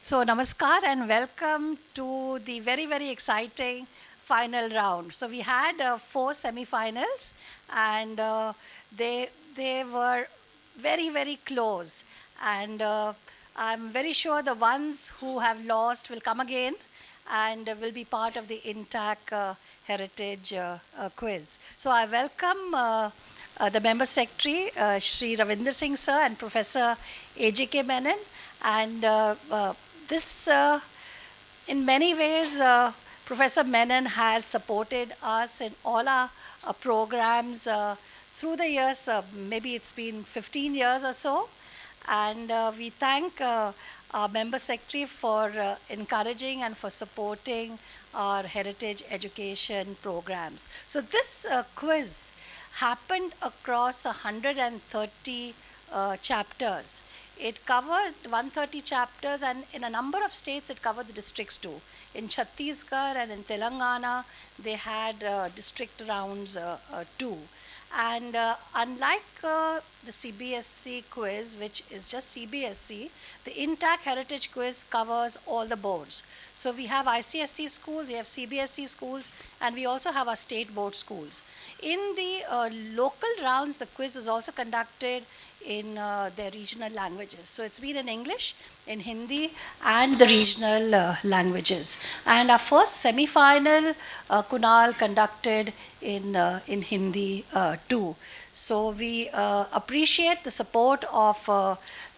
So, namaskar and welcome to the very, very exciting final round. So, we had four semi-finals, and they were very, very close. And I'm very sure the ones who have lost will come again and will be part of the INTACH Heritage quiz. So, I welcome the Member Secretary, Shri Ravinder Singh Sir, and Professor A.J.K. Menon. And this, in many ways, Professor Menon has supported us in all our programs through the years. Maybe it's been 15 years or so. And we thank our Member Secretary for encouraging and for supporting our heritage education programs. So this quiz happened across 130 chapters. It covered 130 chapters, and in a number of states it covered the districts too. In Chhattisgarh and in Telangana, they had district rounds too. And unlike the CBSE quiz, which is just CBSE, the INTACH Heritage Quiz covers all the boards. So we have ICSE schools, we have CBSE schools, and we also have our state board schools. In the local rounds, the quiz is also conducted in their regional languages. So it's been in English, in Hindi, and the regional languages. And our first semi-final, Kunal conducted in Hindi too. So we appreciate the support of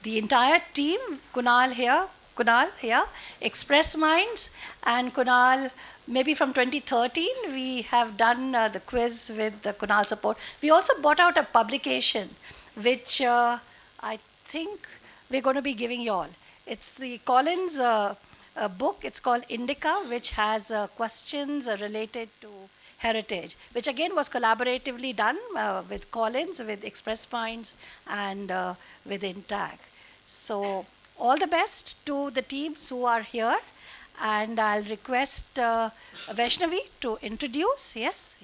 the entire team. Kunal here, Express Minds, and Kunal. Maybe from 2013, we have done the quiz with the Kunal support. We also brought out a publication which I think we're going to be giving you all. It's the Collins book. It's called Indica, which has questions related to heritage, which again was collaboratively done with Collins, with Express Minds, and with INTACH. So all the best to the teams who are here. And I'll request Vaishnavi to introduce. Yes.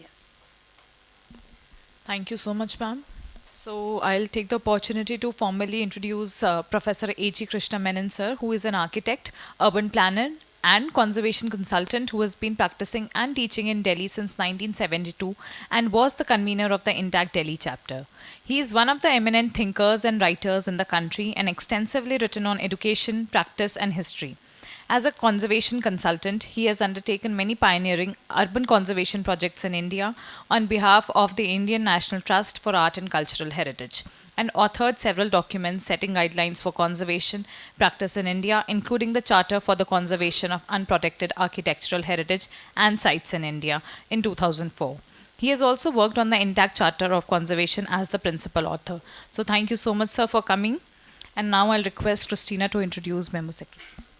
Thank you so much, ma'am. So I'll take the opportunity to formally introduce Professor A.G. Krishna Menon, sir, who is an architect, urban planner, and conservation consultant who has been practicing and teaching in Delhi since 1972 and was the convener of the INTACH Delhi chapter. He is one of the eminent thinkers and writers in the country and extensively written on education, practice, and history. As a conservation consultant, he has undertaken many pioneering urban conservation projects in India on behalf of the Indian National Trust for Art and Cultural Heritage, and authored several documents setting guidelines for conservation practice in India, including the Charter for the Conservation of Unprotected Architectural Heritage and Sites in India in 2004. He has also worked on the INTACH Charter of Conservation as the principal author. So thank you so much, sir, for coming. And now I'll request Christina to introduce Member Secretaries.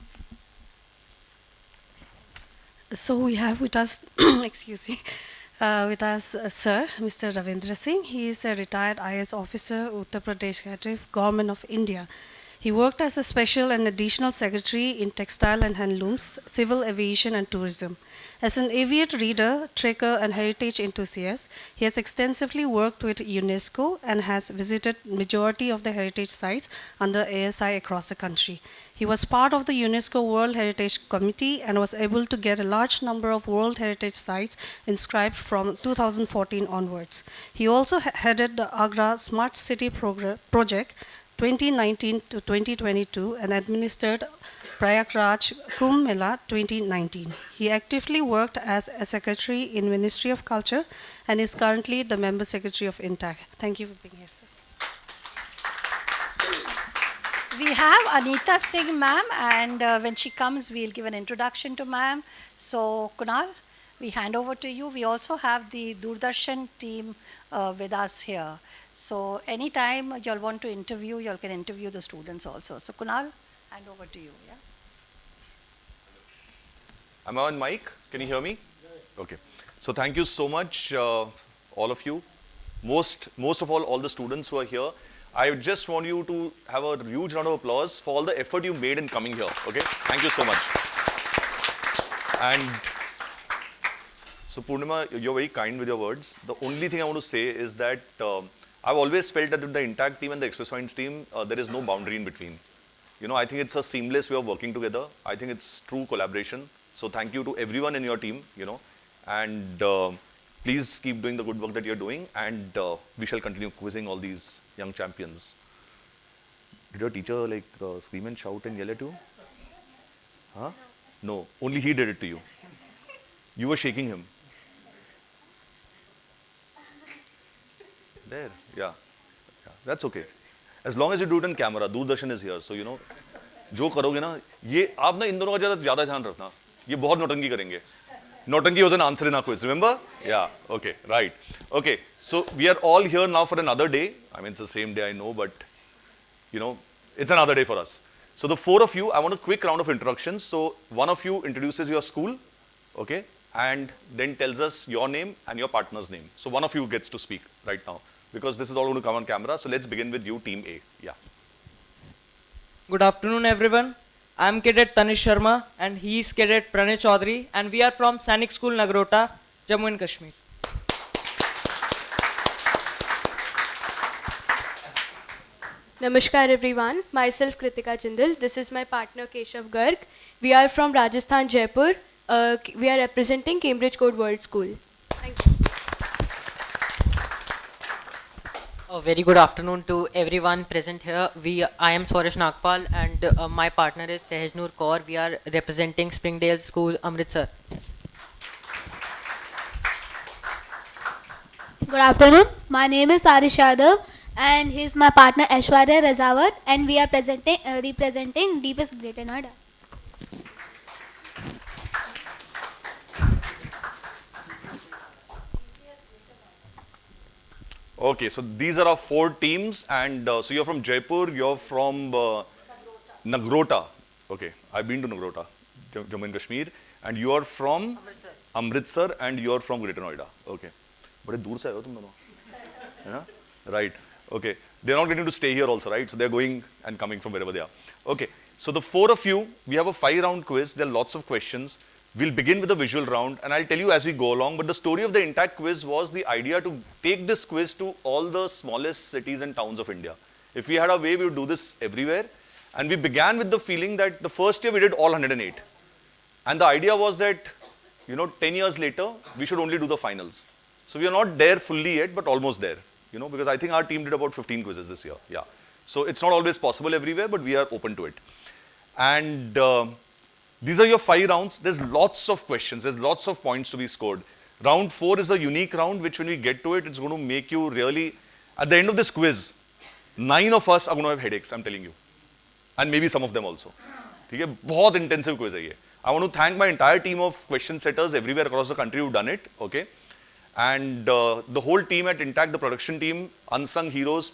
So we have with us, excuse me, Sir, Mr. Ravindra Singh. He is a retired IS officer, Uttar Pradesh Cadre, Government of India. He worked as a special and additional secretary in textile and handlooms, civil aviation and tourism. As an avid reader, trekker and heritage enthusiast, he has extensively worked with UNESCO and has visited majority of the heritage sites under ASI across the country. He was part of the UNESCO World Heritage Committee and was able to get a large number of World Heritage sites inscribed from 2014 onwards. He also headed the Agra Smart City project 2019 to 2022 and administered Prayagraj Kumbh Mela 2019. He actively worked as a secretary in Ministry of Culture and is currently the member secretary of INTACH. Thank you for being here, sir. We have Anita Singh, ma'am, and when she comes, we'll give an introduction to ma'am. So, Kunal, we hand over to you. We also have the Doordarshan team with us here. So, anytime you'll want to interview, you can interview the students also. So, Kunal, hand over to you. Yeah. Am I on mic? Can you hear me? Okay. So, thank you so much, all of you. Most of all the students who are here. I just want you to have a huge round of applause for all the effort you made in coming here. Okay, thank you so much. And so Purnima, you're very kind with your words. The only thing I want to say is that I've always felt that with the INTACH team and the Express Minds team, there is no boundary in between. I think it's a seamless way of working together. I think it's true collaboration. So thank you to everyone in your team, and please keep doing the good work that you're doing, and we shall continue quizzing all these young champions. Did your teacher like scream and shout and yell at you? Huh? No, only he did it to you. You were shaking him. There, yeah. That's okay. As long as you do it on camera, Doordarshan is here, so जो करोगे ना, ये आप ना इन दोनों का ज़्यादा ध्यान रखना. ये बहुत नौटंकी करेंगे. Nottanki was an answer in our quiz, remember? Yeah, okay, right. Okay, so we are all here now for another day. I mean, it's the same day, I know, but, it's another day for us. So the four of you, I want a quick round of introductions. So one of you introduces your school, okay, and then tells us your name and your partner's name. So one of you gets to speak right now, because this is all going to come on camera. So let's begin with you, Team A. Yeah. Good afternoon, everyone. I'm Cadet Tanish Sharma, and he is Cadet Pranay Chaudhary, and we are from Sainik School, Nagrota, Jammu and Kashmir. Namaskar everyone, myself Kritika Jindal, this is my partner Keshav Garg. We are from Rajasthan, Jaipur. We are representing Cambridge Code World School. Thank you. A very good afternoon to everyone present here. I am Swaresh Nagpal, and my partner is Sehajnoor Kaur. We are representing Springdale School, Amritsar. Good afternoon. My name is Arish Yadav, and he is my partner Aishwarya Rajawat, and we are representing Deepest Greater Noida. Okay, so these are our four teams, and so you're from Jaipur, you're from Nagrota. Okay, I've been to Nagrota, Jammu and Kashmir, and you are from Amritsar, and you're from Greater Noida. Okay, बड़े दूर से आए हो तुम दोनों, है ना? Right. Okay, they're not getting to stay here also, right? So they're going and coming from wherever they are. Okay, so the four of you, we have a 5-round quiz. There are lots of questions. We'll begin with a visual round, and I'll tell you as we go along, but the story of the INTACH quiz was the idea to take this quiz to all the smallest cities and towns of India. If we had our way, we would do this everywhere. And we began with the feeling that the first year we did all 108. And the idea was that, 10 years later, we should only do the finals. So we are not there fully yet, but almost there, because I think our team did about 15 quizzes this year. Yeah. So it's not always possible everywhere, but we are open to it. And these are your 5 rounds. There's lots of questions. There's lots of points to be scored. Round 4 is a unique round, which when we get to it, it's going to make you really, at the end of this quiz, 9 of us are going to have headaches, I'm telling you. And maybe some of them also. Okay? Very intensive quiz hai ye. I want to thank my entire team of question setters everywhere across the country who've done it. Okay? And the whole team at INTACH, the production team, unsung heroes,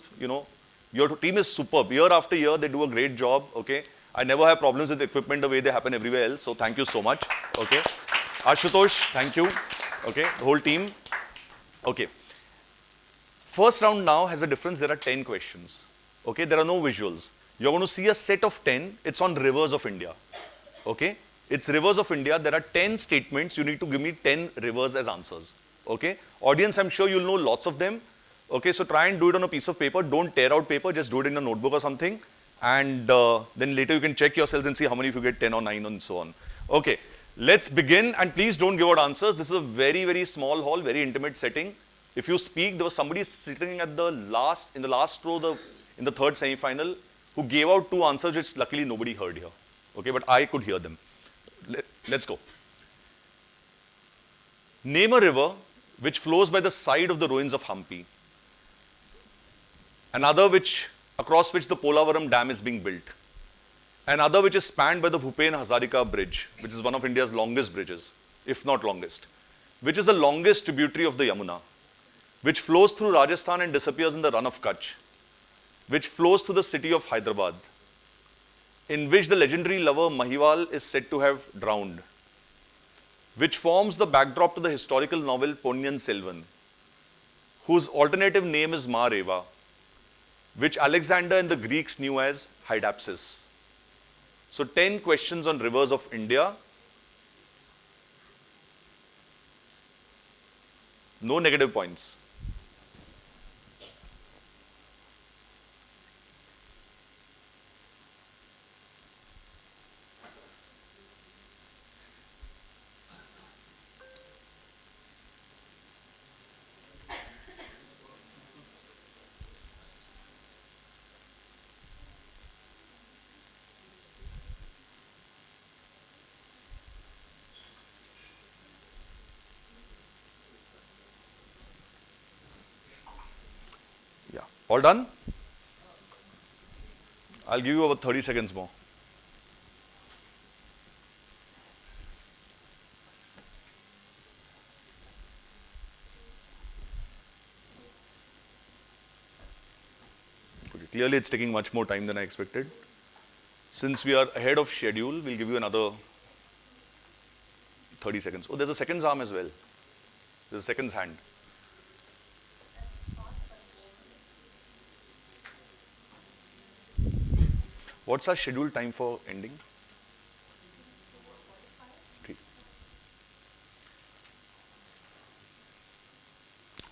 your team is superb. Year after year, they do a great job. Okay? I never have problems with equipment the way they happen everywhere else. So thank you so much. Okay. Ashutosh, thank you. Okay. The whole team. Okay. First round now has a difference. There are 10 questions. Okay. There are no visuals. You're going to see a set of 10. It's on rivers of India. Okay. It's rivers of India. There are 10 statements. You need to give me 10 rivers as answers. Okay. Audience, I'm sure you'll know lots of them. Okay. So try and do it on a piece of paper. Don't tear out paper. Just do it in a notebook or something. And then later you can check yourselves and see how many of you get 10 or 9 and so on. Okay, let's begin, and please don't give out answers. This is a very, very small hall, very intimate setting. If you speak, there was somebody sitting at the last, in the last row, in the third semi-final, who gave out 2 answers which luckily nobody heard here. Okay, but I could hear them. Let's go. Name a river which flows by the side of the ruins of Hampi. Another across which the Polavaram Dam is being built. Another which is spanned by the Bhupen Hazarika Bridge, which is one of India's longest bridges, if not longest, which is the longest tributary of the Yamuna, which flows through Rajasthan and disappears in the run of Kutch, which flows through the city of Hyderabad, in which the legendary lover Mahiwal is said to have drowned, which forms the backdrop to the historical novel Ponniyin Selvan, whose alternative name is Ma Reva, which Alexander and the Greeks knew as Hydaspes. So 10 questions on rivers of India. No negative points. All done? I'll give you about 30 seconds more. Okay, clearly it's taking much more time than I expected. Since we are ahead of schedule, we'll give you another 30 seconds. Oh, there's a seconds arm as well. There's a seconds hand. What's our scheduled time for ending? Okay.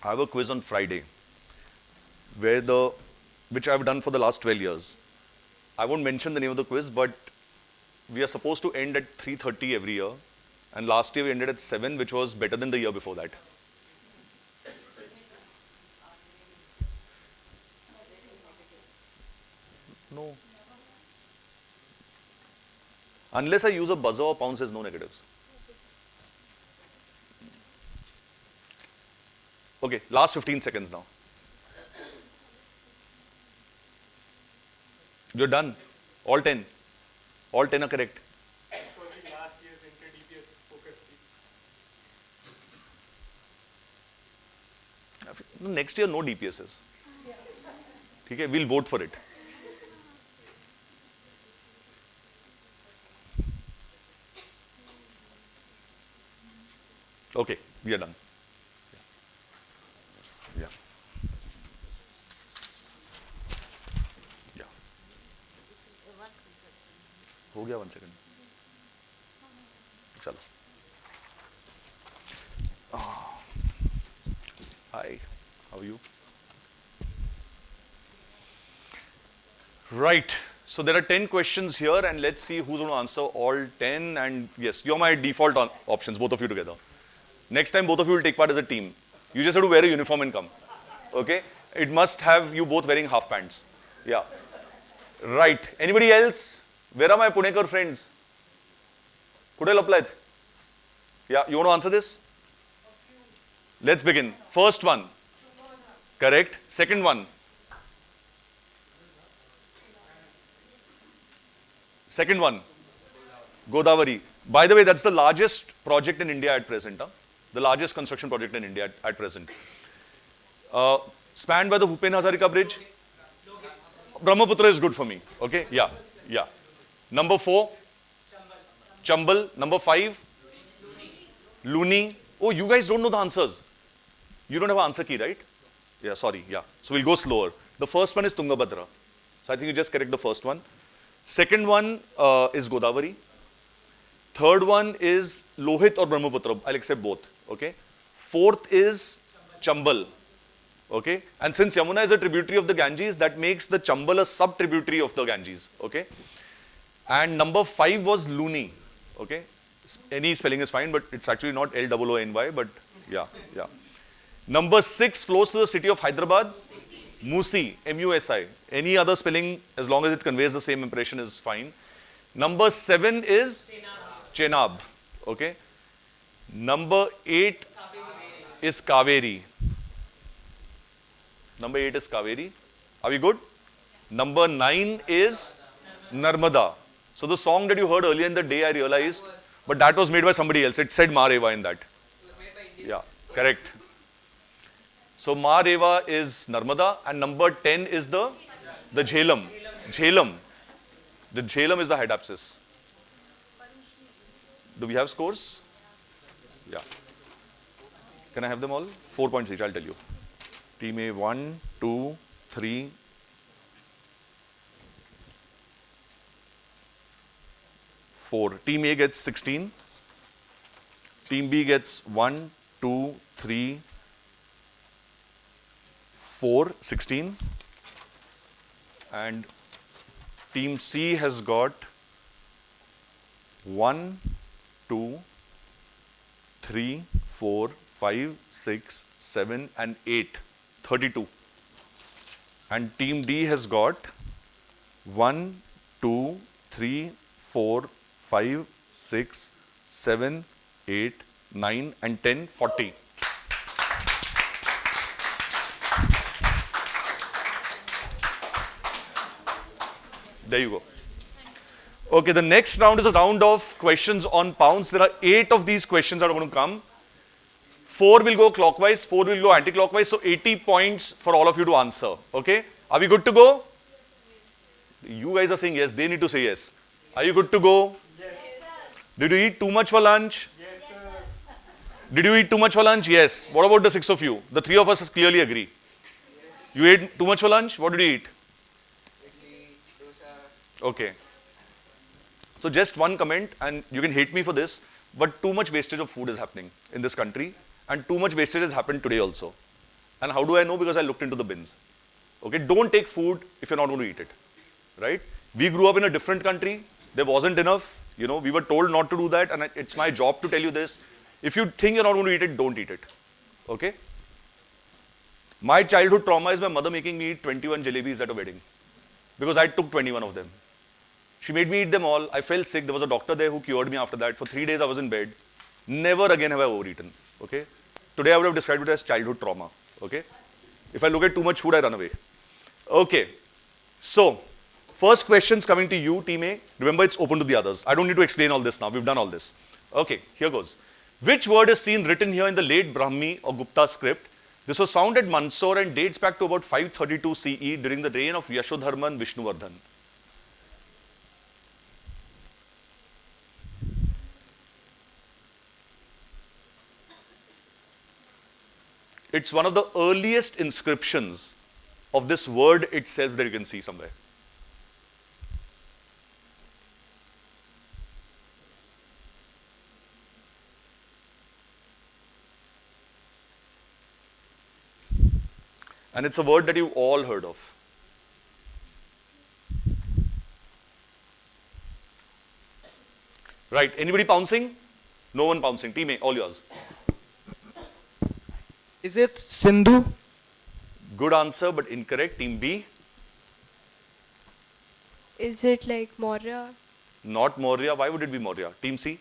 I have a quiz on Friday, which I've done for the last 12 years. I won't mention the name of the quiz, but we are supposed to end at 3:30 every year. And last year we ended at 7, which was better than the year before that. No. Unless I use a buzzer or pounce, there's no negatives. Okay, last 15 seconds now. You're done. All 10. All 10 are correct. Next year, no DPSs. Okay, we'll vote for it. Okay, we are done. Yeah. Yeah. हो गया 1 second. चलो. Hi, how are you? Right. So there are 10 questions here, and let's see who's going to answer all 10. And yes, you're my default options, both of you together. Next time, both of you will take part as a team. You just have to wear a uniform and come. Okay? It must have you both wearing half pants. Yeah. Right. Anybody else? Where are my Punekar friends? Could I apply it? Yeah. You want to answer this? Let's begin. First one. Correct. Second one. Second one. Godavari. By the way, that's the largest project in India at present. Huh? The largest construction project in India at present. Spanned by the Bhupen Hazarika Bridge. Brahmaputra is good for me. Okay? Yeah. Yeah. Number 4. Chambal. Number 5. Luni. Oh, you guys don't know the answers. You don't have an answer key, right? Yeah, sorry. Yeah. So we'll go slower. The first one is Tungabhadra. So I think you just correct the first one. Second one is Godavari. Third one is Lohit or Brahmaputra. I'll accept both. Okay. Fourth is Chambal. Okay. And since Yamuna is a tributary of the Ganges, that makes the Chambal a sub-tributary of the Ganges. Okay. And number 5 was Luni. Okay. Any spelling is fine, but it's actually not L-O-O-N-Y, but yeah, yeah. Number 6 flows to the city of Hyderabad. Musi, M-U-S-I. Any other spelling, as long as it conveys the same impression, is fine. Number 7 is Chenab. Okay. Number 8 is Kaveri. Number 8 is Kaveri. Are we good? Number 9 is Narmada. So the song that you heard earlier in the day, I realized, but that was made by somebody else. It said Mareva in that. Yeah, correct. So Mareva is Narmada, and number 10 is the Jhelum. Jhelum. The Jhelum is the Hydaspes. Do we have scores? Yeah. Can I have them all? 4 points each, I'll tell you. Team A 1, 2, 3, 4. Team A gets 16. Team B gets 1, 2, 3, 4, 16. And Team C has got 1, 2, 3, 4, 5, 6, 7, and 8. 32. And Team D has got 1, 2, 3, 4, 5, 6, 7, 8, 9, and 10, 40. There you go. Okay, the next round is a round of questions on pounds. There are 8 of these questions that are going to come. 4 will go clockwise, 4 will go anti-clockwise. So 80 points for all of you to answer. Okay? Are we good to go? You guys are saying yes. They need to say yes. Are you good to go? Yes. Did you eat too much for lunch? Yes, sir. Did you eat too much for lunch? Yes. What about the 6 of you? The 3 of us clearly agree. Yes. You ate too much for lunch? What did you eat? Okay. So just one comment, and you can hate me for this, but too much wastage of food is happening in this country, and too much wastage has happened today also. And how do I know? Because I looked into the bins. Okay, don't take food if you're not going to eat it, right? We grew up in a different country. There wasn't enough. You know, we were told not to do that, and it's my job to tell you this. If you think you're not going to eat it, don't eat it. Okay? My childhood trauma is my mother making me eat 21 jalebis at a wedding because I took 21 of them. She made me eat them all. I fell sick. There was a doctor there who cured me after that. For 3 days I was in bed. Never again have I overeaten. Okay? Today I would have described it as childhood trauma. Okay? If I look at too much food, I run away. Okay. So, first question's coming to you, Team A. Remember, it's open to the others. I don't need to explain all this now. We've done all this. Okay, here goes. Which word is seen written here in the late Brahmi or Gupta script? This was found at Mandsaur and dates back to about 532 CE during the reign of Yashodharma and Vishnuvardhan. It's one of the earliest inscriptions of this word itself that you can see somewhere. And it's a word that you've all heard of. Right, anybody pouncing? No one pouncing. Team A, all yours. Is it Sindhu? Good answer, but incorrect. Team B. Is it like Maurya? Not Maurya. Why would it be Maurya? Team C.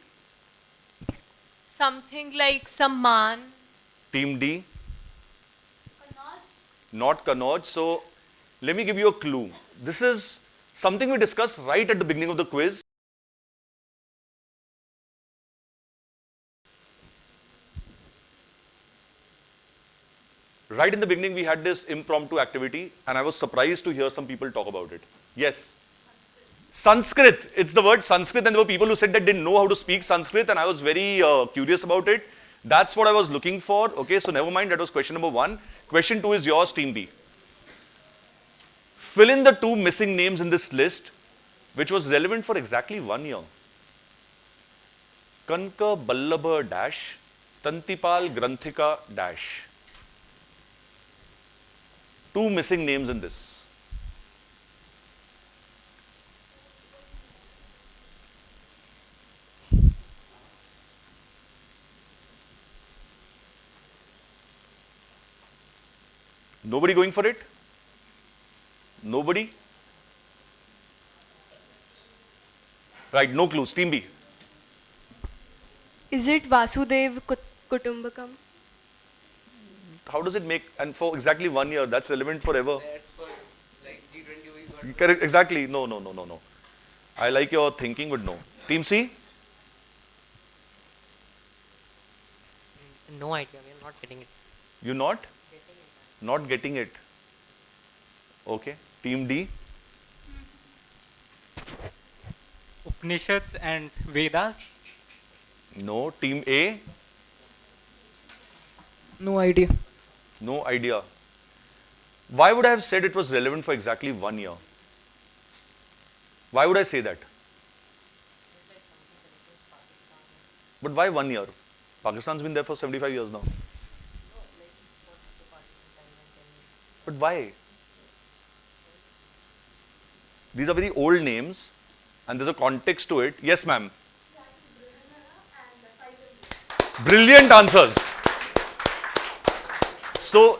Something like some man. Team D. Not Kannauj. So let me give you a clue. This is something we discussed right at the beginning of the quiz. Right in the beginning, we had this impromptu activity, and I was surprised to hear some people talk about it. Yes? Sanskrit. It's the word Sanskrit, and there were people who said that they didn't know how to speak Sanskrit, and I was very curious about it. That's what I was looking for. Okay, so never mind. That was question number 1. Question 2 is yours, Team B. Fill in the 2 missing names in this list, which was relevant for exactly 1 year. Kanka Ballabha dash, Tantipal Granthika dash. 2 missing names in this. Nobody going for it? Nobody? Right, no clues. Team B. Is it Vasudev Kutumbakam? How does it make, and for exactly 1 year, that's relevant forever. That's for like G20. Correct, exactly. No. I like your thinking, but no. Team C? No idea. We are not getting it. You not? Not getting it. Okay. Team D? Upanishads and Vedas. No. Team A? No idea. No idea. Why would I have said it was relevant for exactly 1 year? Why would I say that? But why 1 year? Pakistan's been there for 75 years now. But why? These are very old names and there's a context to it. Yes, ma'am. Brilliant answers. So,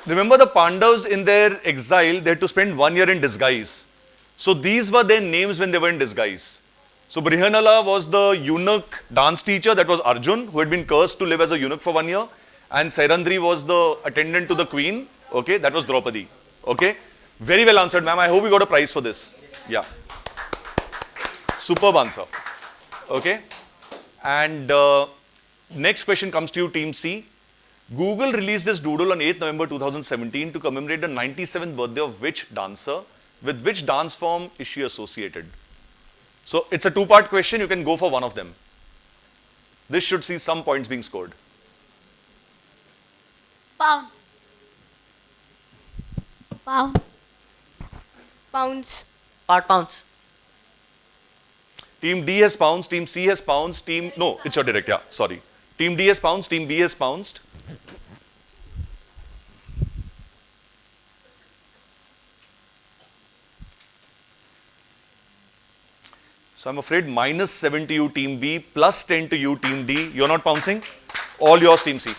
remember the Pandavas in their exile, they had to spend 1 year in disguise. So, these were their names when they were in disguise. So, Brihanala was the eunuch dance teacher, that was Arjun, who had been cursed to live as a eunuch for 1 year. And Sairandri was the attendant to the queen, okay, that was Draupadi. Okay, very well answered, ma'am. I hope we got a prize for this. Yeah. Superb answer. Okay. And next question comes to you, Team C. Google released this doodle on 8th November 2017 to commemorate the 97th birthday of which dancer? With which dance form is she associated? So it's a two-part question. You can go for one of them. This should see some points being scored. Pound. Pound. Pounds. Part pounds. Team D has pounced, Team C has pounced, no, it's your direct, yeah, sorry. Team D has pounced, Team B has pounced. So I'm afraid -7 to you, Team B, +10 to you, Team D. You're not pouncing? All yours, Team C.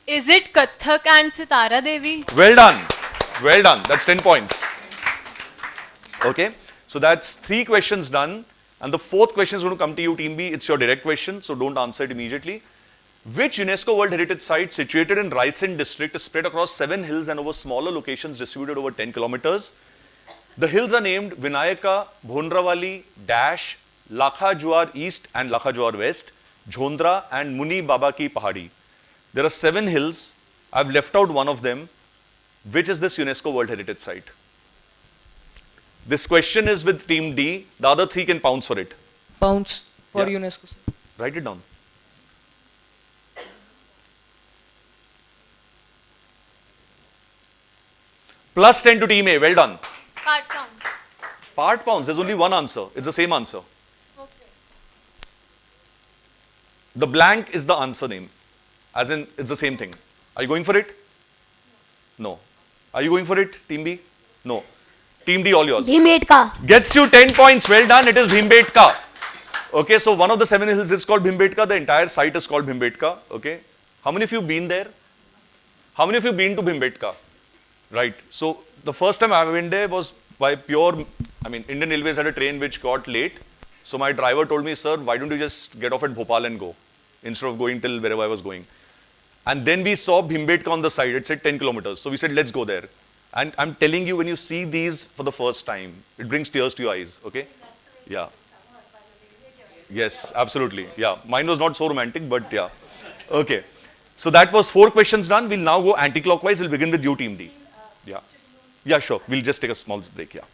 Is it Kathak and Sitara Devi? Well done. Well done. That's 10 points. Okay. So that's 3 questions done. And the 4th question is going to come to you, Team B. It's your direct question, so don't answer it immediately. Which UNESCO World Heritage Site situated in Raisen district is spread across 7 hills and over smaller locations distributed over 10 kilometers? The hills are named Vinayaka, Bhondravali, Dash, Lakha Juar East and Lakha Juar West, Jhondra and Muni Baba Ki Pahadi. There are 7 hills. I've left out one of them. Which is this UNESCO World Heritage Site? This question is with Team D. The other 3 can pounce for it. Pounds for Yeah. UNESCO. Write it down. +10 to Team A. Well done. Part pounds. Part pounds. There's only one answer. It's the same answer. Okay. The blank is the answer name. As in, it's the same thing. Are you going for it? No. Are you going for it, Team B? No. Team D, all yours. Bhimbetka. Gets you 10 points. Well done. It is Bhimbetka. Okay, so one of the 7 hills is called Bhimbetka. The entire site is called Bhimbetka. Okay. How many of you been there? How many of you been to Bhimbetka? Right. So the first time I went there was by pure, Indian Railways had a train which got late. So my driver told me, sir, why don't you just get off at Bhopal and go instead of going till wherever I was going. And then we saw Bhimbetka on the side. It said 10 kilometers. So we said, let's go there. And I'm telling you, when you see these for the first time, it brings tears to your eyes. Okay? Yeah. Yes, absolutely. Yeah. Mine was not so romantic, but yeah. Okay. So that was 4 questions done. We'll now go anti-clockwise. We'll begin with you, Team D. Yeah. Yeah, sure. We'll just take a small break. Yeah.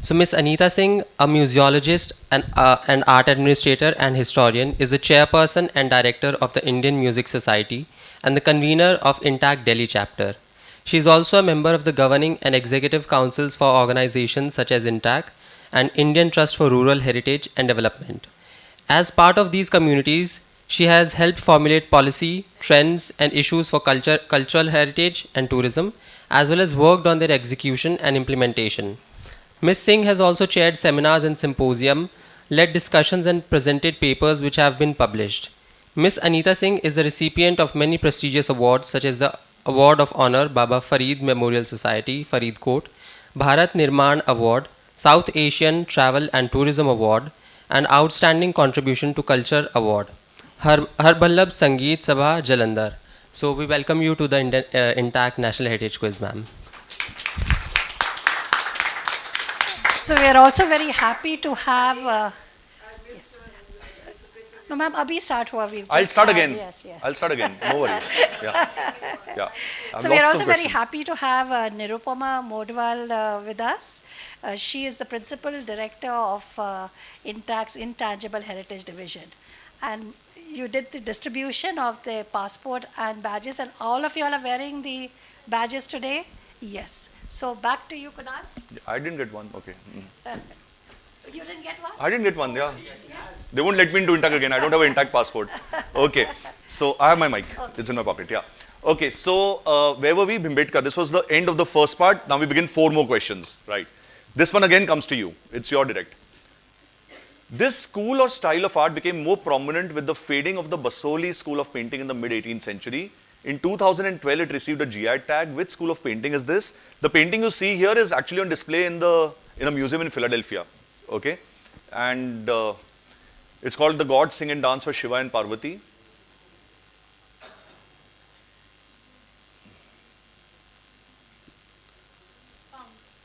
So Miss Anita Singh, a museologist and an art administrator and historian, is the chairperson and director of the Indian Music Society and the convener of INTACH Delhi chapter. She is also a member of the governing and executive councils for organizations such as INTACH and Indian Trust for Rural Heritage and Development. As part of these communities, she has helped formulate policy, trends, and issues for cultural heritage and tourism, as well as worked on their execution and implementation. Ms. Singh has also chaired seminars and symposium, led discussions and presented papers which have been published. Ms. Anita Singh is the recipient of many prestigious awards such as the Award of Honor Baba Farid Memorial Society, Faridkot, Bharat Nirman Award, South Asian Travel and Tourism Award, and Outstanding Contribution to Culture Award. Harballabh Sangeet Sabha Jalandhar. So we welcome you to the INTACH National Heritage Quiz, ma'am. So we are also very happy to have. No, ma'am, abhi start hua. I'll start again. Yes, yes. I'll start again. No worries. Yeah. Yeah. So we are also very happy to have Nirupama Modwal with us. She is the principal director of INTACH's Intangible Heritage Division. And you did the distribution of the passport and badges, and all of you all are wearing the badges today? Yes. So back to you, Kunal. I didn't get one. Okay. You didn't get one? I didn't get one. Yeah. Yes. They won't let me into INTACH again. I don't have an INTACH passport. Okay. So I have my mic. Okay. It's in my pocket. Yeah. Okay. So where were we? Bhimbetka. This was the end of the first part. Now we begin 4 more questions. Right. This one again comes to you. It's your direct. This school or style of art became more prominent with the fading of the Basoli school of painting in the mid-18th century. In 2012, it received a GI tag. Which school of painting is this? The painting you see here is actually on display in a museum in Philadelphia. Okay, and it's called The Gods Sing and Dance for Shiva and Parvati.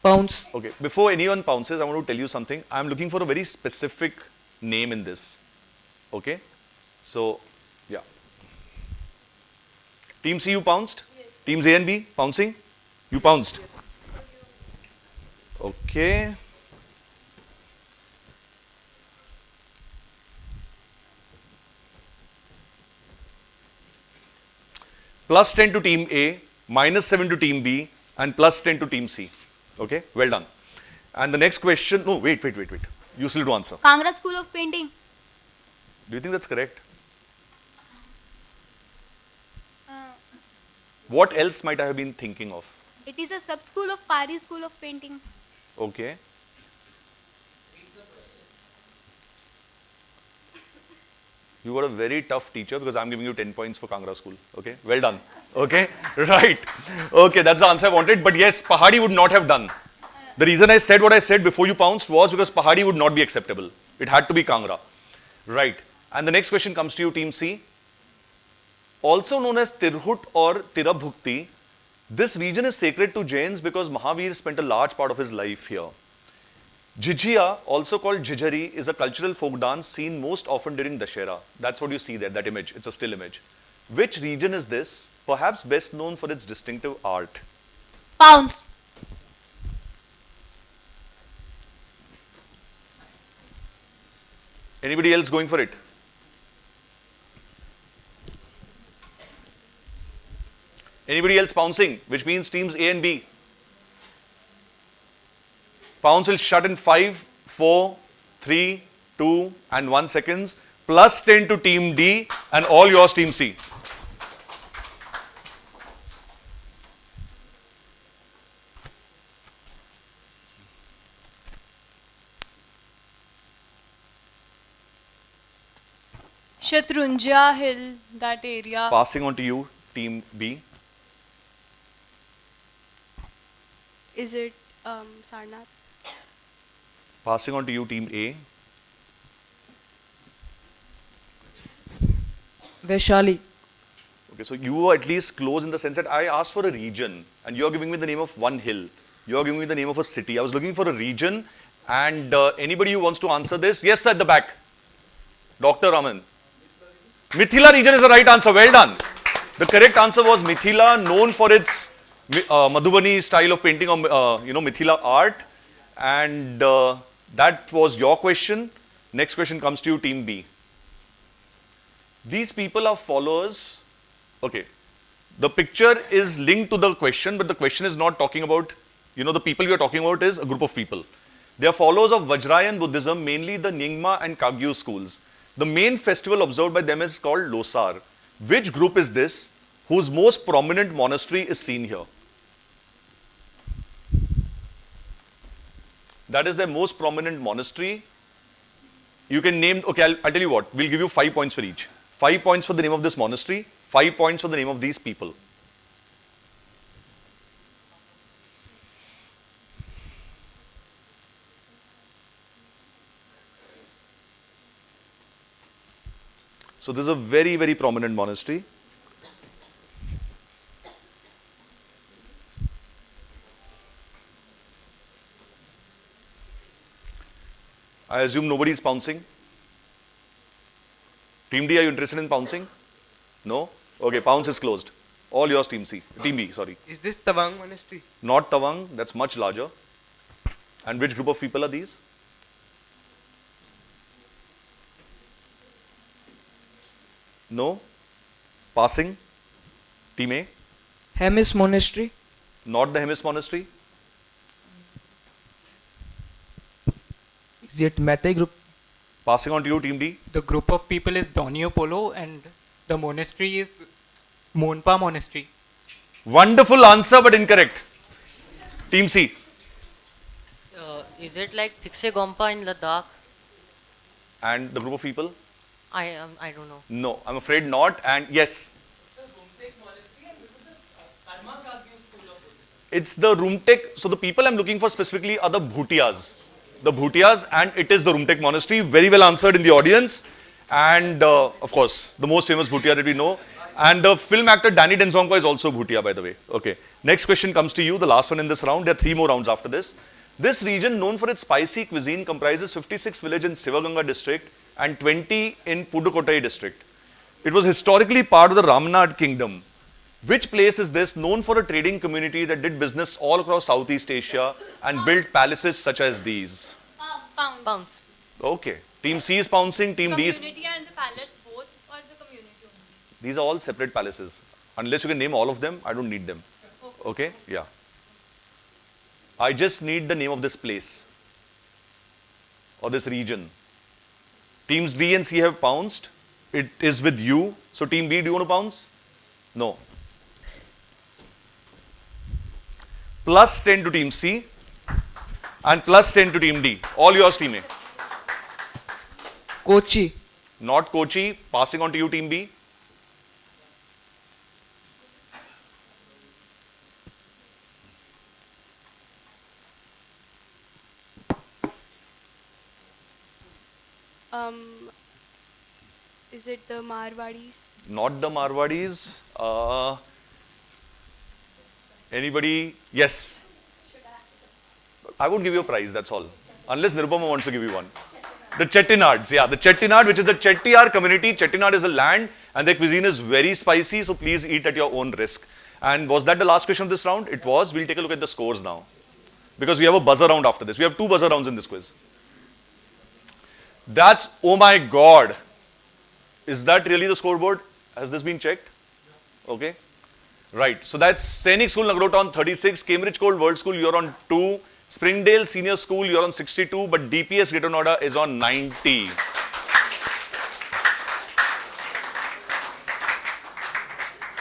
Pounds. Okay, before anyone pounces, I want to tell you something. I'm looking for a very specific name in this. Okay, so yeah. Team C, you pounced? Yes. Teams A and B, pouncing? You pounced? Yes. Okay. Plus 10 to Team A, minus 7 to Team B, and plus 10 to Team C. Okay, well done. And the next question, no, wait. You still to answer. Kangra School of Painting. Do you think that's correct? What else might I have been thinking of? It is a sub-school of Paris School of Painting. Okay. You got a very tough teacher because I'm giving you 10 points for Kangra School. Okay, well done. Okay, right. Okay, that's the answer I wanted. But yes, Pahadi would not have done. The reason I said what I said before you pounced was because Pahadi would not be acceptable. It had to be Kangra. Right. And the next question comes to you, Team C. Also known as Tirhut or Tirabhukti, this region is sacred to Jains because Mahavir spent a large part of his life here. Jhijhiya, also called Jhijhari, is a cultural folk dance seen most often during Dashera. That's what you see there, that image. It's a still image. Which region is this? Perhaps best known for its distinctive art. Pounds. Anybody else going for it? Anybody else pouncing? Which means teams A and B. Pounce will shut in 5, 4, 3, 2 and 1 seconds. Plus 10 to team D and all yours team C. Shatrunjya Hill, that area. Passing on to you, team B. Is it Sarnath? Passing on to you, team A. Vaishali. Okay, so you were at least close in the sense that I asked for a region and you're giving me the name of one hill. You're giving me the name of a city. I was looking for a region and anybody who wants to answer this? Yes, at the back. Dr. Raman. Mithila region is the right answer. Well done. The correct answer was Mithila, known for its Madhubani style of painting or Mithila art. And that was your question. Next question comes to you, team B. These people are followers. Okay. The picture is linked to the question, but the question is not talking about, the people we are talking about is a group of people. They are followers of Vajrayan Buddhism, mainly the Nyingma and Kagyu schools. The main festival observed by them is called Losar. Which group is this whose most prominent monastery is seen here? That is their most prominent monastery. You can name, okay, I'll tell you what, we'll give you 5 points for each. 5 points for the name of this monastery, 5 points for the name of these people. So this is a very, very prominent monastery. I assume nobody is pouncing. Team D, are you interested in pouncing? No? Okay, pounce is closed. All yours, team C. Team B, sorry. Is this Tawang Monastery? Not Tawang, that's much larger. And which group of people are these? No? Passing? Team A? Hemis Monastery. Not the Hemis Monastery? Is it Metai group? Passing on to you, team D? The group of people is Donio Polo and the monastery is Monpa Monastery. Wonderful answer, but incorrect. Team C? Is it like Thikse Gompa in Ladakh? And the group of people? I don't know. No, I'm afraid not. And yes. It's the Rumtek. So the people I'm looking for specifically are the Bhutiyas. The Bhutias, and it is the Rumtek Monastery. Very well answered in the audience. And of course, the most famous Bhutia that we know. And the film actor Danny Denzonko is also Bhutia, by the way. Okay. Next question comes to you, the last one in this round. There are 3 more rounds after this. This region, known for its spicy cuisine, comprises 56 villages in Sivaganga district and 20 in Pudukkottai district. It was historically part of the Ramnad kingdom. Which place is this, known for a trading community that did business all across Southeast Asia and built palaces such as these? Pounds. Okay. Team C is pouncing, Team D is... Community and the palace both, or the community only? These are all separate palaces. Unless you can name all of them, I don't need them. Okay? Yeah. I just need the name of this place or this region. Teams D and C have pounced. It is with you. So Team B, do you want to pounce? No. Plus 10 to Team C and plus 10 to Team D. All yours, Team A. Kochi. Not Kochi. Passing on to you, Team B. Is it the Marwadis? Not the Marwadis. Anybody? Yes. I won't give you a prize, that's all. Unless Nirupama wants to give you one. The Chettinards, yeah. The Chettinad, which is the Chettiar community. Chettinad is a land and their cuisine is very spicy, so please eat at your own risk. And was that the last question of this round? It was. We'll take a look at the scores now. Because we have a buzzer round after this. We have 2 buzzer rounds in this quiz. That's, oh my God. Is that really the scoreboard? Has this been checked? Okay. Right. So that's Sainik School Nagrota on 36, Cambridge Cold World School, you're on 2, Springdale Senior School, you're on 62, but DPS Greater Noida is on 90.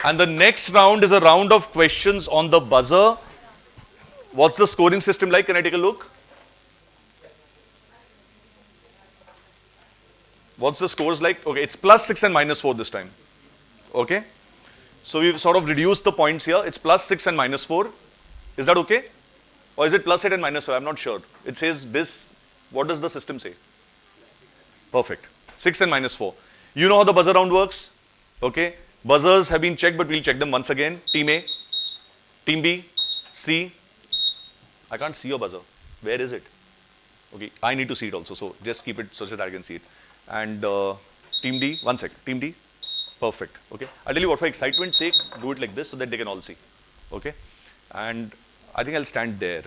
And the next round is a round of questions on the buzzer. What's the scoring system like? Can I take a look? What's the scores like? Okay, it's plus 6 and minus 4 this time. Okay. So we've sort of reduced the points here. It's plus 6 and minus 4. Is that okay? Or is it plus 8 and minus 4? I'm not sure. It says this. What does the system say? Perfect. 6 and minus 4. You know how the buzzer round works? Okay. Buzzers have been checked, but we'll check them once again. Team A, Team B, C. I can't see your buzzer. Where is it? Okay. I need to see it also. So just keep it such that I can see it. And Team D, one sec. Team D. Perfect. Okay. I'll tell you what, for excitement's sake, do it like this so that they can all see. Okay. And I think I'll stand there.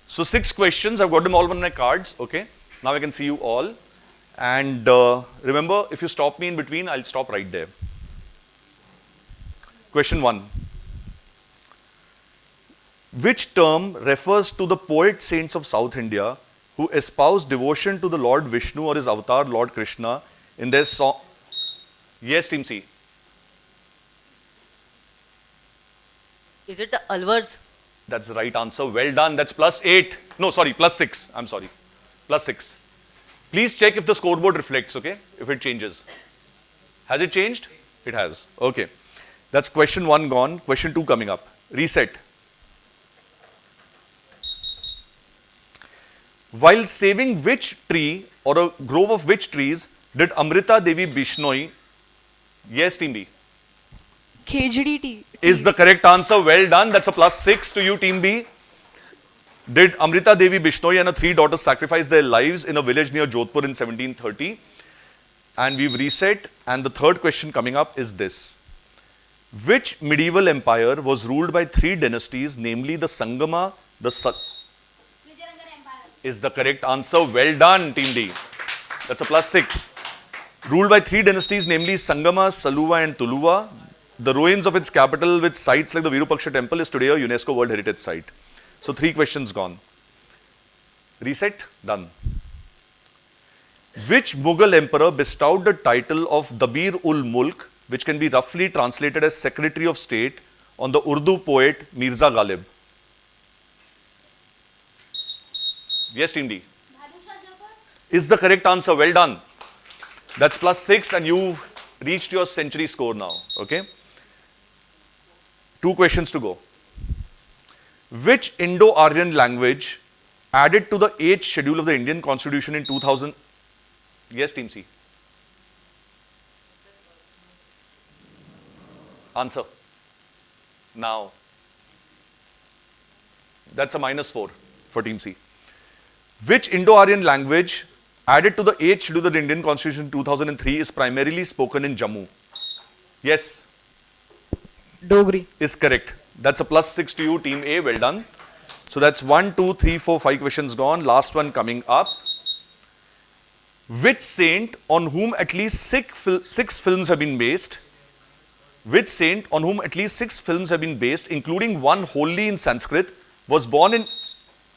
So 6 questions. I've got them all on my cards. Okay. Now I can see you all. And remember, if you stop me in between, I'll stop right there. Question 1. Which term refers to the poet saints of South India who espouse devotion to the Lord Vishnu or his avatar Lord Krishna in their song? Yes, Team C. Is it the Alvars? That's the right answer. Well done. That's plus 8. No, sorry, plus 6. I'm sorry. Plus 6. Please check if the scoreboard reflects, okay? If it changes. Has it changed? It has. Okay. That's question 1 gone. Question 2 coming up. Reset. While saving which tree or a grove of which trees did Amrita Devi Bishnoi? Yes, Team B. Khejdi tea. Is the correct answer. Well done. That's a plus 6 to you, Team B. Did Amrita Devi Bishnoi and her 3 daughters sacrifice their lives in a village near Jodhpur in 1730? And we've reset. And the third question coming up is this. Which medieval empire was ruled by 3 dynasties, namely the Sangama, the is the correct answer. Well done, Team D. That's a plus 6. Ruled by 3 dynasties, namely Sangama, Saluva and Tuluva. The ruins of its capital with sites like the Virupaksha temple is today a UNESCO World Heritage Site. So 3 questions gone. Reset, done. Which Mughal emperor bestowed the title of Dabir ul Mulk, which can be roughly translated as Secretary of State, on the Urdu poet Mirza Ghalib? Yes, Team D. Is the correct answer. Well done. That's plus 6 and you've reached your century score now. Okay. 2 questions to go. Which Indo-Aryan language added to the 8th schedule of the Indian Constitution in 2000? Yes, Team C. Answer. Now. That's a -4 for Team C. Which Indo-Aryan language added to the 8th schedule of the Indian Constitution in 2003 is primarily spoken in Jammu? Yes. Dogri. Is correct. That's a +6 to you, Team A. Well done. So that's 1, 2, 3, 4, 5 questions gone. Last one coming up. Which saint on whom at least six films have been based? Which saint on whom at least 6 films have been based, including one wholly in Sanskrit, was born in?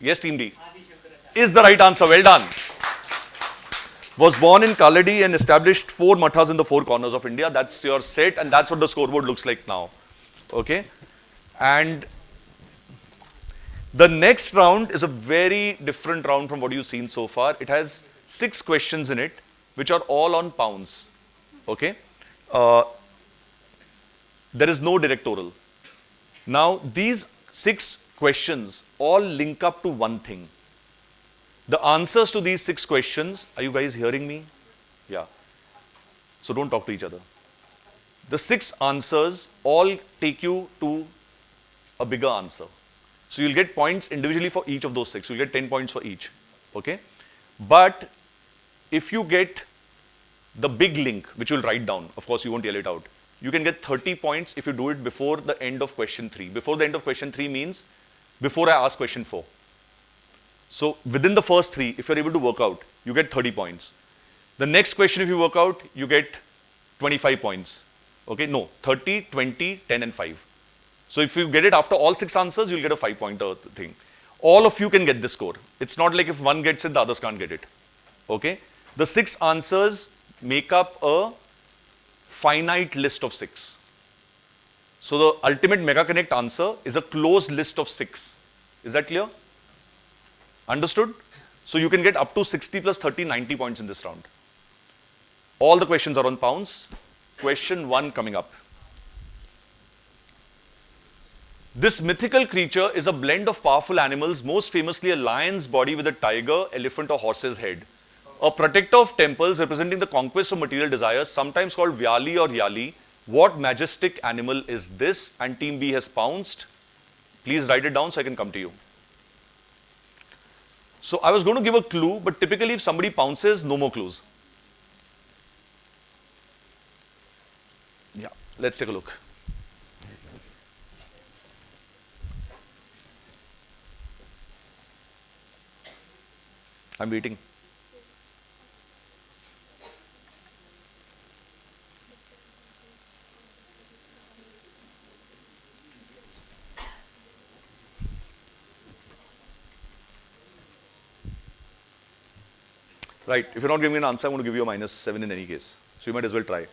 Yes, Team D. Is the right answer. Well done. Was born in Kaladi and established 4 mathas in the 4 corners of India. That's your set, and that's what the scoreboard looks like now. Okay? And the next round is a very different round from what you've seen so far. It has 6 questions in it, which are all on pounds. Okay? There is no directorial. Now, these 6 questions all link up to one thing. The answers to these 6 questions, are you guys hearing me? Yeah. So don't talk to each other. The 6 answers all take you to a bigger answer. So you'll get points individually for each of those 6. You'll get 10 points for each. Okay? But if you get the big link, which you'll write down, of course you won't yell it out, you can get 30 points if you do it before the end of question 3. Before the end of question 3 means before I ask question 4. So within the first 3, if you're able to work out, you get 30 points. The next question, if you work out, you get 25 points. Okay, no, 30, 20, 10 and 5. So if you get it after all 6 answers, you'll get a 5-pointer thing. All of you can get this score. It's not like if one gets it, the others can't get it. Okay, the 6 answers make up a finite list of 6. So the ultimate Mega Connect answer is a closed list of 6. Is that clear? Understood? So you can get up to 60 plus 30, 90 points in this round. All the questions are on pounds. Question 1 coming up. This mythical creature is a blend of powerful animals, most famously a lion's body with a tiger, elephant or horse's head. A protector of temples representing the conquest of material desires, sometimes called Vyali or Yali. What majestic animal is this? And Team B has pounced. Please write it down so I can come to you. So I was going to give a clue, but typically if somebody pounces, no more clues. Yeah, let's take a look. I'm waiting. Right, if you're not giving me an answer, I'm going to give you a -7 in any case. So you might as well try.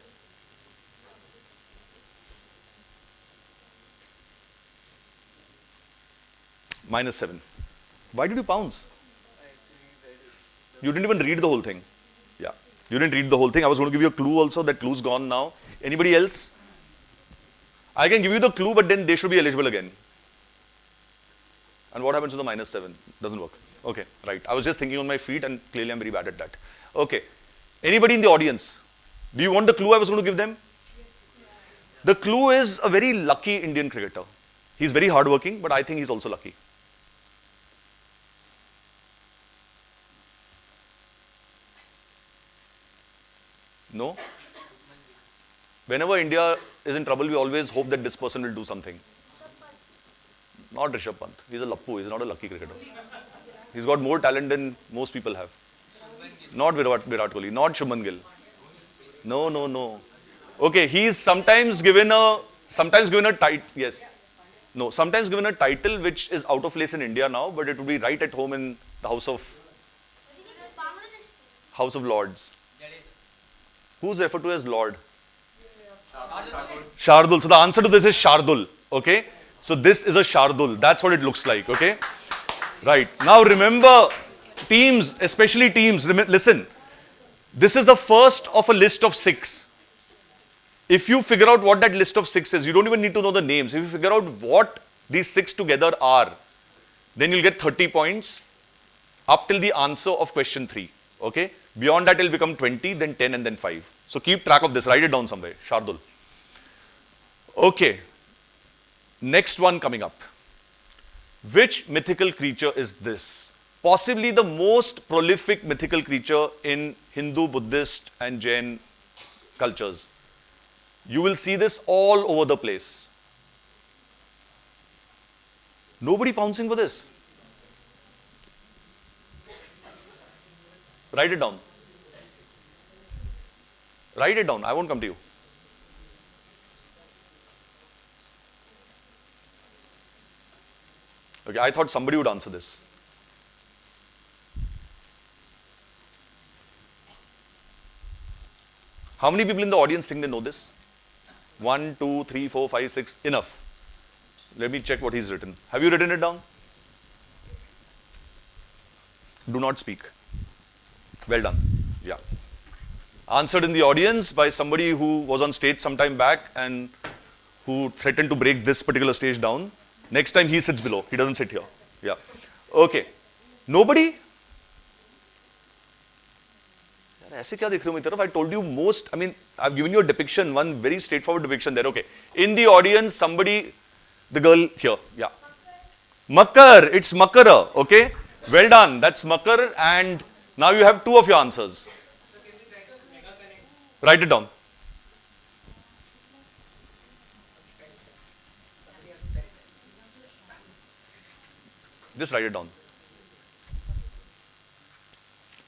-7. Why did you pounce? You didn't even read the whole thing. Yeah, you didn't read the whole thing. I was going to give you a clue also. That clue's gone now. Anybody else? I can give you the clue, but then they should be eligible again. And what happens to the -7? Doesn't work. Okay, right. I was just thinking on my feet and clearly I'm very bad at that. Okay. Anybody in the audience? Do you want the clue I was going to give them? The clue is a very lucky Indian cricketer. He's very hardworking, but I think he's also lucky. No? Whenever India is in trouble, we always hope that this person will do something. Not Rishabh Pant. He's a lappu. He's not a lucky cricketer. He's got more talent than most people have. Not Virat Kohli. Not Shubman Gill. No, no, no. Okay, he's sometimes given a title. Yes. No, sometimes given a title which is out of place in India now, but it would be right at home in the House of Lords. Who's referred to as Lord? Shardul. So the answer to this is Shardul. Okay. So this is a Shardul. That's what it looks like. Okay. Right. Now remember, teams, especially teams, listen. This is the first of a list of 6. If you figure out what that list of 6 is, you don't even need to know the names. If you figure out what these 6 together are, then you'll get 30 points. up till the answer of question 3. Okay? Beyond that, it will become 20, then 10, and then 5. So keep track of this. Write it down somewhere. Shardul. Okay. Next one coming up. Which mythical creature is this? Possibly the most prolific mythical creature in Hindu, Buddhist, and Jain cultures. You will see this all over the place. Nobody pouncing for this. Write it down. Write it down. I won't come to you. Okay, I thought somebody would answer this. How many people in the audience think they know this? 1, 2, 3, 4, 5, 6. Enough. Let me check what he's written. Have you written it down? Do not speak. Well done. Yeah. Answered in the audience by somebody who was on stage some time back and who threatened to break this particular stage down. Next time he sits below. He doesn't sit here. Yeah. Okay. Nobody? ऐसे क्या देख रहे हो मेरी तरफ? I told you most, I mean, I've given you a depiction, one very straightforward depiction there. Okay. In the audience, somebody, the girl here. Yeah. Makar. It's Makara. Okay. Well done. That's Makar. And now you have 2 of your answers. Write it down. Just write it down.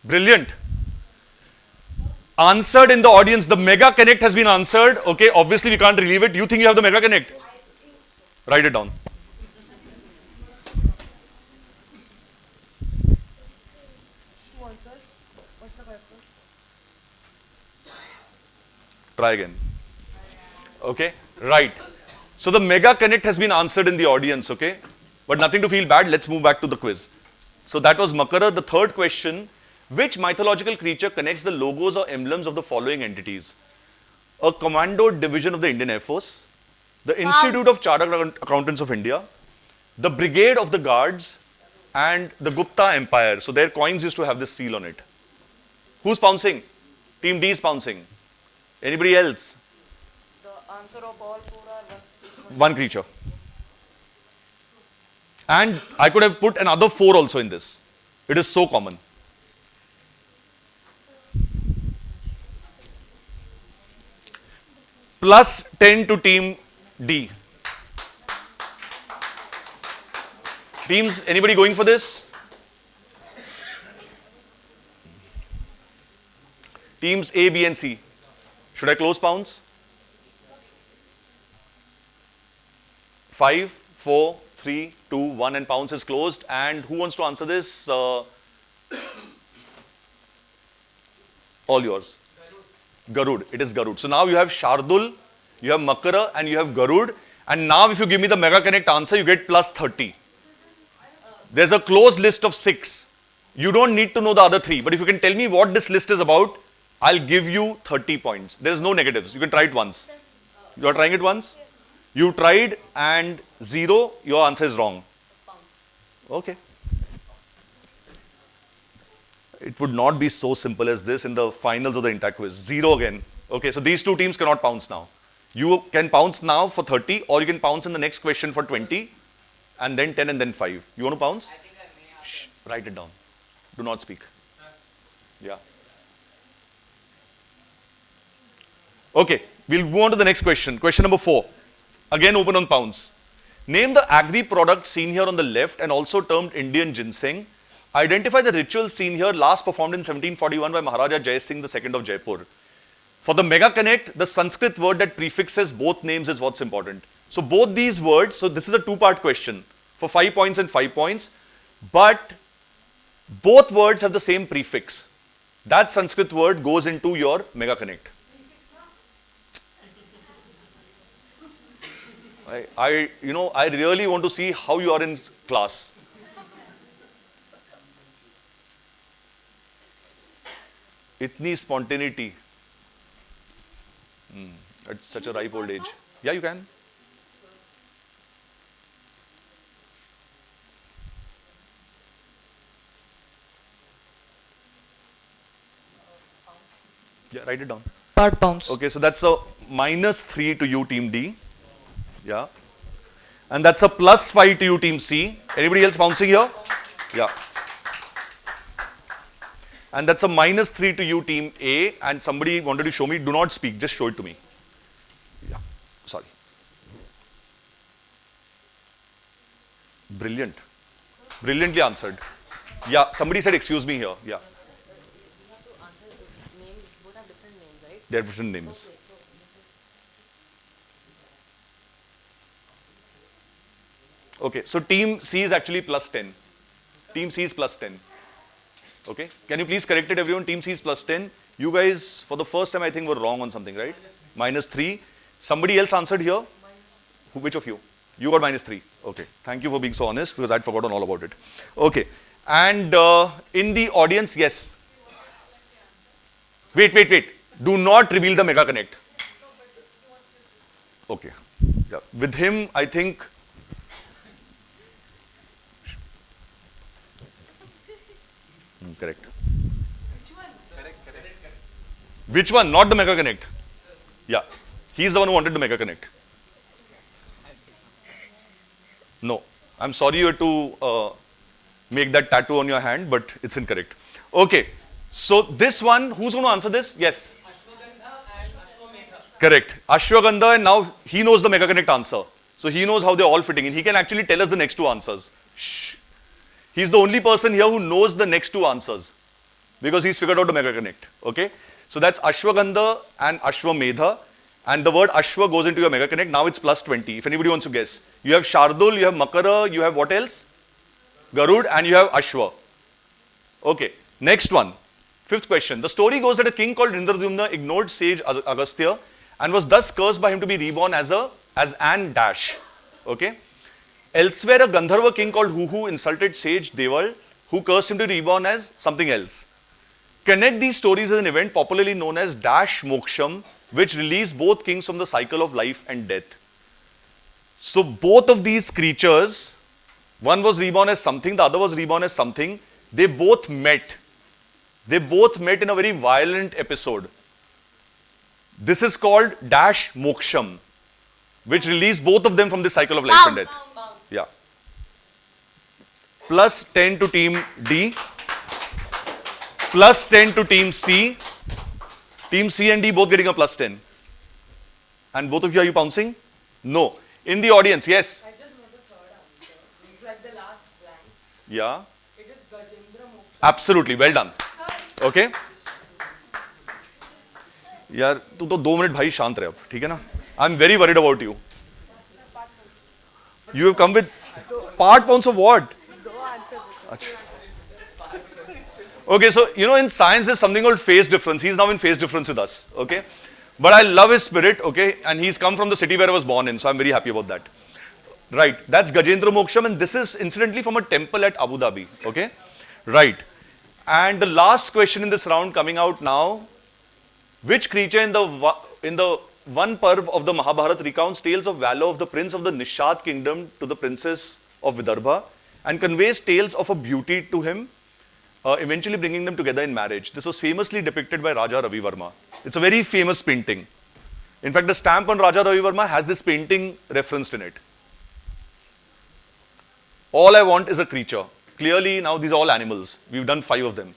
Brilliant. Answered in the audience. The Mega Connect has been answered. Okay, obviously we can't relieve it. You think you have the Mega Connect? Write it down. Try again. Okay, right. So the Mega Connect has been answered in the audience, okay? But nothing to feel bad. Let's move back to the quiz. So that was Makara. The third question. Which mythological creature connects the logos or emblems of the following entities? A commando division of the Indian Air Force, the Institute of Chartered Accountants of India, the Brigade of the Guards, and the Gupta Empire. So their coins used to have this seal on it. Who's pouncing? Team D is pouncing. Anybody else? The answer of all 4 are one creature. And I could have put another 4 also in this. It is so common. Plus 10 to team D. Teams, anybody going for this? Teams A, B, and C. Should I close pounds? 5, 4, 3, 2, 1, and pounds is closed. And who wants to answer this? All yours. Garud. It is Garud. So now you have Shardul, you have Makara, and you have Garud. And now if you give me the Mega Connect answer, you get plus 30. There's a closed list of 6. You don't need to know the other 3. But if you can tell me what this list is about, I'll give you 30 points. There's no negatives. You can try it once. You are trying it once? You tried and 0, your answer is wrong. Okay. It would not be so simple as this in the finals of the INTACH quiz. 0 again. Okay, so these 2 teams cannot pounce now. You can pounce now for 30 or you can pounce in the next question for 20 and then 10 and then 5. You want to pounce? I think I may have. Shh, write it down. Do not speak. Yeah. Okay, we'll move on to the next question. Question number 4. Again open on pounds. Name the agri product seen here on the left and also termed Indian ginseng. Identify the ritual seen here last performed in 1741 by Maharaja Jai Singh II of Jaipur. For the Mega Connect, the Sanskrit word that prefixes both names is what's important. So both these words, so this is a 2-part question for 5 points and 5 points, but both words have the same prefix. That Sanskrit word goes into your Mega Connect. I really want to see how you are in class. Itni spontaneity. At such a ripe old age. Yeah, you can. Yeah, write it down. Part bounce. Okay, so that's a -3 to you, team D. Yeah. And that's a +5 to you, team C. Anybody else bouncing here? Yeah. And that's a -3 to you, team A. And somebody wanted to show me. Do not speak. Just show it to me. Yeah. Sorry. Brilliant. Brilliantly answered. Yeah. Somebody said, excuse me here. Yeah. They have different names. Okay, so team C is actually +10. Team C is +10. Okay, can you please correct it, everyone? Team C is +10. You guys, for the first time, I think were wrong on something, right? -3. Somebody else answered here? Which of you? You got -3. Okay, thank you for being so honest because I'd forgotten all about it. Okay, and in the audience, yes. Wait. Do not reveal the Mega Connect. Okay, yeah. With him, I think. Correct. Which one? Not the Mega Connect. Yeah, he's the one who wanted the Mega Connect. No, I'm sorry you had to make that tattoo on your hand, but it's incorrect. Okay, so this one, who's going to answer this? Yes. Correct. Ashwagandha, and now he knows the Mega Connect answer. So he knows how they're all fitting in. He can actually tell us the next two answers. Shh. He's the only person here who knows the next two answers because he's figured out the Mega Connect. Okay? So that's Ashwagandha and Ashwamedha. And the word Ashwa goes into your Mega Connect. Now it's +20. If anybody wants to guess. You have Shardul, you have Makara, you have what else? Garud, and you have Ashwa. Okay. Next one. Fifth question. The story goes that a king called Indradyumna ignored sage Agastya and was thus cursed by him to be reborn as an dash. Okay? Elsewhere, a Gandharva king called Huhu insulted sage Deval, who cursed him to be reborn as something else. Connect these stories with an event popularly known as Dash Moksham, which released both kings from the cycle of life and death. So both of these creatures, one was reborn as something, the other was reborn as something. They both met. They both met in a very violent episode. This is called Dash Moksham, which released both of them from the cycle of life and death. Yeah. +10 to team D. +10 to team C. Team C and D both getting a +10. And both of you, are you bouncing? No. In the audience, yes? I just know the third answer. It's like the last blank. Yeah. It is Gajendra Moksha. Absolutely. Well done. Okay? यार तू तो 2 minute भाई शांत रहे अब, ठीक है ना? I'm very worried about you. You have come with part pounds of what? Okay, so you know in science there's something called phase difference. He's now in phase difference with us. Okay, but I love his spirit. Okay, and he's come from the city where I was born in, so I'm very happy about that. Right, that's Gajendra Moksham, and this is incidentally from a temple at Abu Dhabi. Okay, right. And the last question in this round coming out now: which creature in the one parv of the Mahabharata recounts tales of valor of the prince of the Nishad kingdom to the princess of Vidarbha and conveys tales of a beauty to him, eventually bringing them together in marriage? This was famously depicted by Raja Ravi Varma. It's a very famous painting. In fact, the stamp on Raja Ravi Varma has this painting referenced in it. All I want is a creature. Clearly, now these are all animals. We've done 5 of them.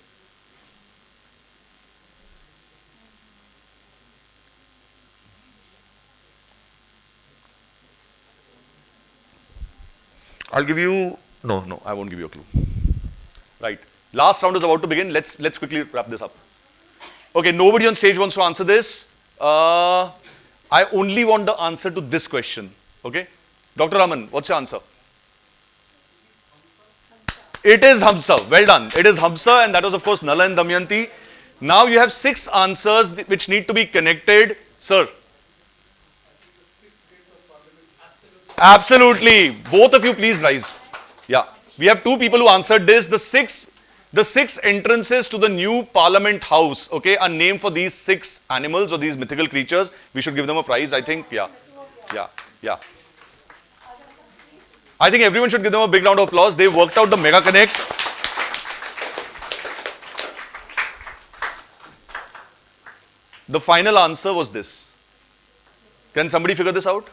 I'll give you, no, I won't give you a clue. Right. Last round is about to begin. Let's quickly wrap this up. Okay, nobody on stage wants to answer this. I only want the answer to this question. Okay? Dr. Raman, what's your answer? It is Hamsa. Well done. It is Hamsa, and that was of course Nala and Damayanti. Now you have 6 answers which need to be connected. Sir. Absolutely. Both of you please rise. Yeah. We have 2 people who answered this. The six entrances to the new Parliament House, okay, are named for these 6 animals or these mythical creatures. We should give them a prize, I think. Yeah. I think everyone should give them a big round of applause. They worked out the Mega Connect. The final answer was this. Can somebody figure this out?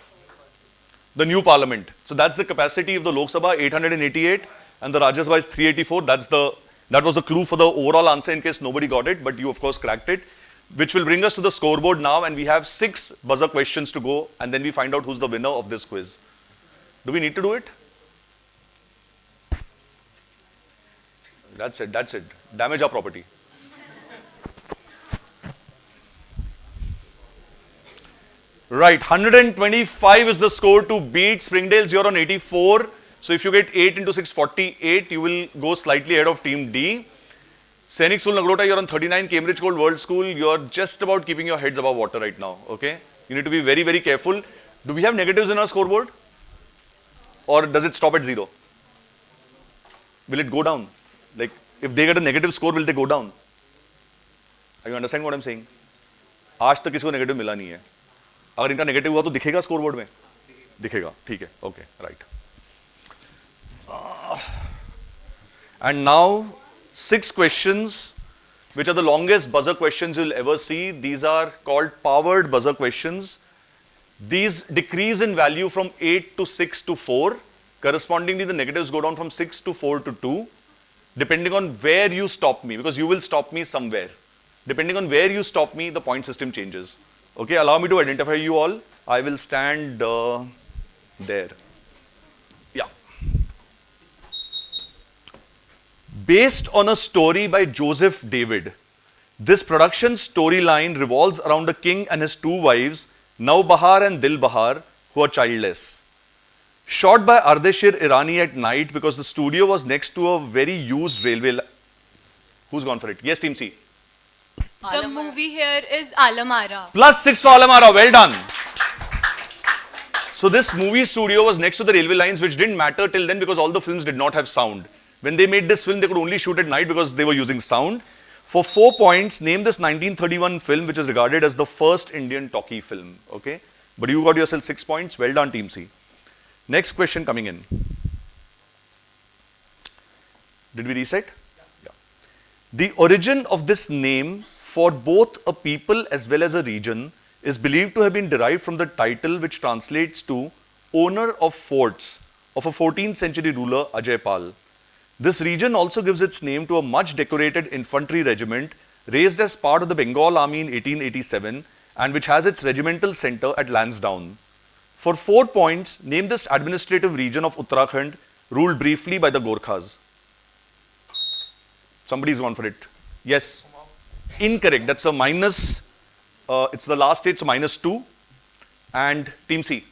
The new parliament. So that's the capacity of the Lok Sabha, 888, and the Rajya Sabha is 384. That was the clue for the overall answer in case nobody got it, but you of course cracked it, which will bring us to the scoreboard now, and we have 6 buzzer questions to go, and then we find out who's the winner of this quiz. Do we need to do it? That's it, that's it. Damage our property. Right, 125 is the score to beat. Springdale's, you're on 84. So if you get 8 into 6, 48, you will go slightly ahead of team D. Sainik School Nagrota, you're on 39. Cambridge Gold World School, you're just about keeping your heads above water right now, okay? You need to be very, very careful. Do we have negatives in our scoreboard? Or does it stop at 0? Will it go down? Like, if they get a negative score, will they go down? Are you understanding what I'm saying? आज तक किसी को negative मिला नहीं है. अगर इनका negative हुआ तो दिखेगा स्कोरबोर्ड में? दिखेगा, ठीक है, okay, right. And now 6 questions which are the longest buzzer questions you'll ever see. These are called powered buzzer questions. These decrease in value from 8 to 6 to 4. Correspondingly, the negatives go down from 6 to 4 to 2, depending on where you stop me, because you will stop me somewhere. Depending on where you stop me, the point system changes. Okay, allow me to identify you all. I will stand there. Yeah. Based on a story by Joseph David, this production storyline revolves around a king and his 2 wives, Naubahar and Dilbahar, who are childless. Shot by Ardeshir Irani at night because the studio was next to a very used railway. Who's gone for it? Yes, Team C. The movie here is Alamara. +6 for Alamara. Well done. So this movie studio was next to the railway lines, which didn't matter till then because all the films did not have sound. When they made this film, they could only shoot at night because they were using sound. For 4 points, name this 1931 film, which is regarded as the first Indian talkie film. Okay, but you got yourself 6 points. Well done, Team C. Next question coming in. Did we reset? Yeah. The origin of this name for both a people as well as a region is believed to have been derived from the title which translates to owner of forts of a 14th century ruler, Ajay Pal. This region also gives its name to a much decorated infantry regiment raised as part of the Bengal Army in 1887 and which has its regimental center at Lansdowne. For 4 points, name this administrative region of Uttarakhand ruled briefly by the Gorkhas. Somebody's gone for it. Yes. Incorrect. That's a minus. It's the last state, so -2. And Team C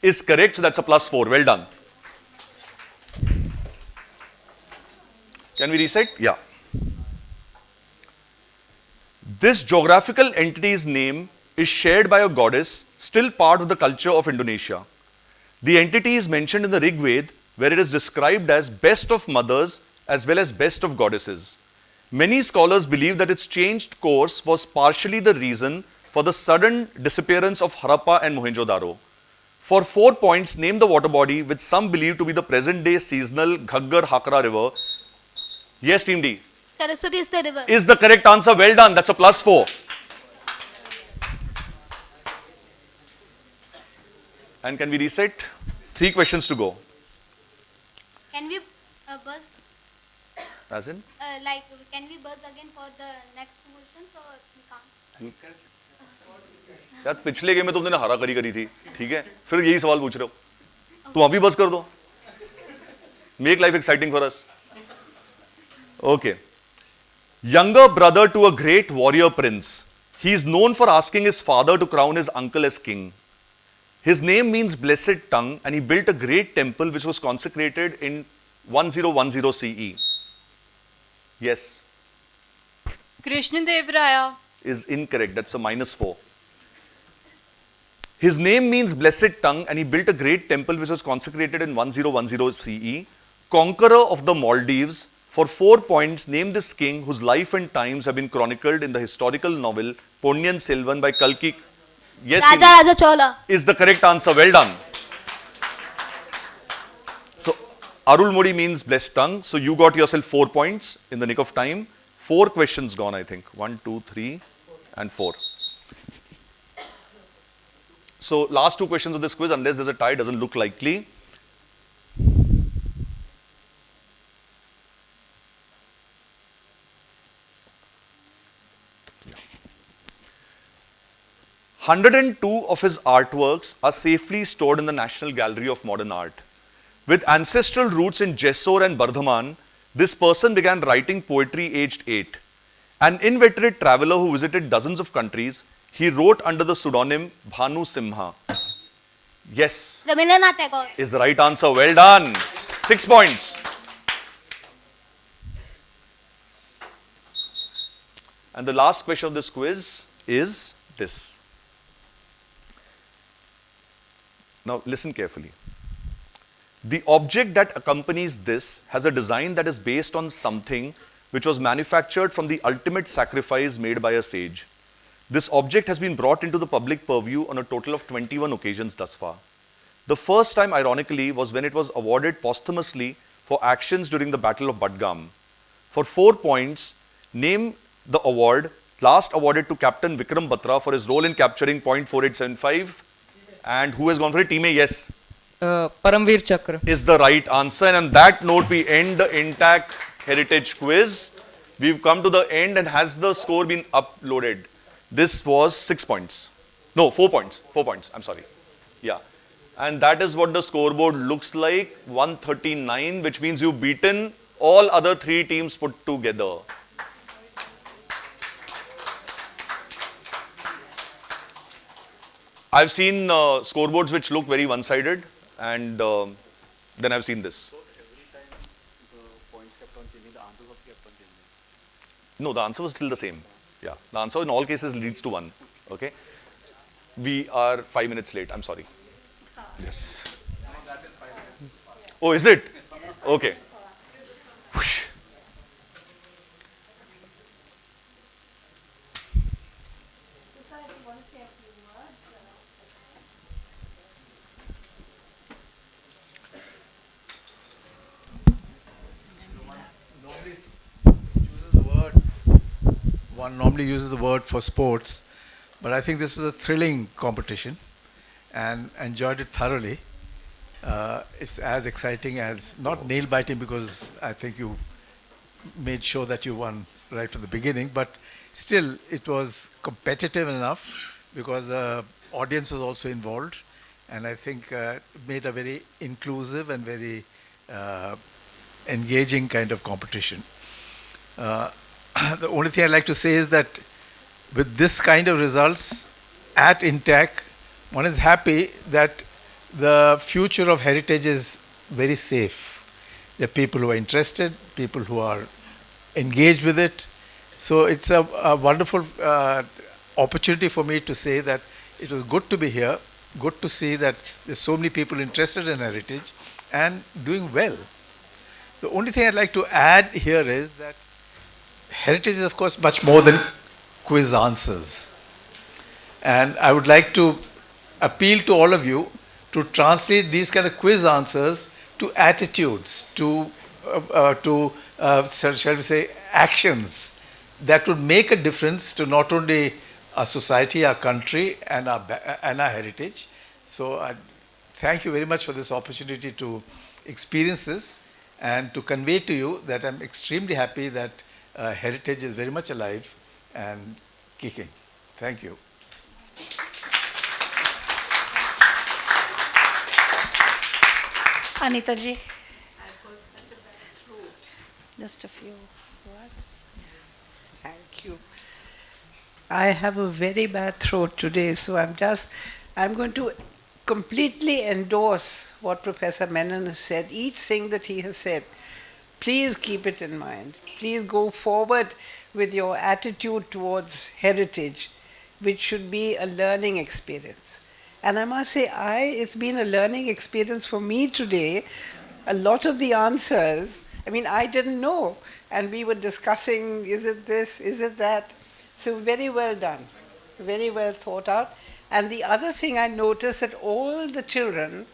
is correct, so that's a +4. Well done. Can we reset? Yeah. This geographical entity's name is shared by a goddess, still part of the culture of Indonesia. The entity is mentioned in the Rig Veda, where it is described as best of mothers as well as best of goddesses. Many scholars believe that its changed course was partially the reason for the sudden disappearance of Harappa and Mohenjo-daro. For 4 points, name the water body which some believe to be the present-day seasonal Ghaggar-Hakra river. Yes, Team D. Saraswati is the river. Is the correct answer. Well done. That's a +4. And can we reset? 3 questions to go. Can we buzz? As in? Can we buzz again for the next question? So we can't. यार पिछले game में तुमने हारा करी थी, ठीक है? फिर यही सवाल पूछ रहे हो. तुम अभी बस कर दो. Make life exciting for us. Okay. Younger brother to a great warrior prince. He is known for asking his father to crown his uncle as king. His name means blessed tongue, and he built a great temple which was consecrated in 1010 CE. Yes. Krishna Dev Raya. Is incorrect. That's a -4. His name means blessed tongue, and he built a great temple which was consecrated in 1010 CE. Conqueror of the Maldives. For 4 points, name this king whose life and times have been chronicled in the historical novel Ponniyin Selvan by Kalki. Yes, Raja Chola is the correct answer. Well done. So, Arulmodi means blessed tongue. So, you got yourself 4 points in the nick of time. 4 questions gone, I think. 1, 2, 3, and 4. So last 2 questions of this quiz, unless there's a tie, doesn't look likely. Yeah. 102 of his artworks are safely stored in the National Gallery of Modern Art. With ancestral roots in Jessore and Bardhaman, this person began writing poetry aged 8. An inveterate traveler who visited dozens of countries, he wrote under the pseudonym Bhanu Simha. Yes Rabindranath Tagore is the right answer. Well done. 6 points. And the last question of this quiz is this. Now listen carefully. The object that accompanies this has a design that is based on something which was manufactured from the ultimate sacrifice made by a sage. This object has been brought into the public purview on a total of 21 occasions thus far. The first time, ironically, was when it was awarded posthumously for actions during the Battle of Budgam. For 4 points, name the award last awarded to Captain Vikram Batra for his role in capturing point 4875. And who has gone for it? Team A, yes. Paramveer Chakra Is the right answer. And on that note, we end the INTACH Heritage Quiz. We've come to the end, and has the score been uploaded? This was 6 points. No, 4 points. 4 points. I'm sorry. Yeah. And that is what the scoreboard looks like. 139, which means you've beaten all other 3 teams put together. I've seen scoreboards which look very one-sided, and then I've seen this. No, the answer was still the same. Yeah, the answer in all cases leads to 1. Okay. We are 5 minutes late. I'm sorry. Yes. Oh, is it? Okay. One normally uses the word for sports, but I think this was a thrilling competition and enjoyed it thoroughly. It's as exciting as, not nail biting, because I think you made sure that you won right from the beginning, but still it was competitive enough because the audience was also involved, and I think it made a very inclusive and very engaging kind of competition. The only thing I'd like to say is that with this kind of results at INTACH, one is happy that the future of heritage is very safe. There are people who are interested, people who are engaged with it. So it's a wonderful opportunity for me to say that it was good to be here, good to see that there's so many people interested in heritage and doing well. The only thing I'd like to add here is that heritage is, of course, much more than quiz answers. And I would like to appeal to all of you to translate these kind of quiz answers to attitudes, to shall we say, actions that would make a difference to not only our society, our country, and our heritage. So I thank you very much for this opportunity to experience this and to convey to you that I'm extremely happy that heritage is very much alive and kicking. Thank you. Anita ji. Just a few words. Thank you. I have a very bad throat today, so I'm going to completely endorse what Professor Menon has said, each thing that he has said. Please keep it in mind. Please go forward with your attitude towards heritage, which should be a learning experience. And I must say, it's been a learning experience for me today. A lot of the answers, I mean, I didn't know. And we were discussing, is it this, is it that? So very well done, very well thought out. And the other thing I noticed that all the children,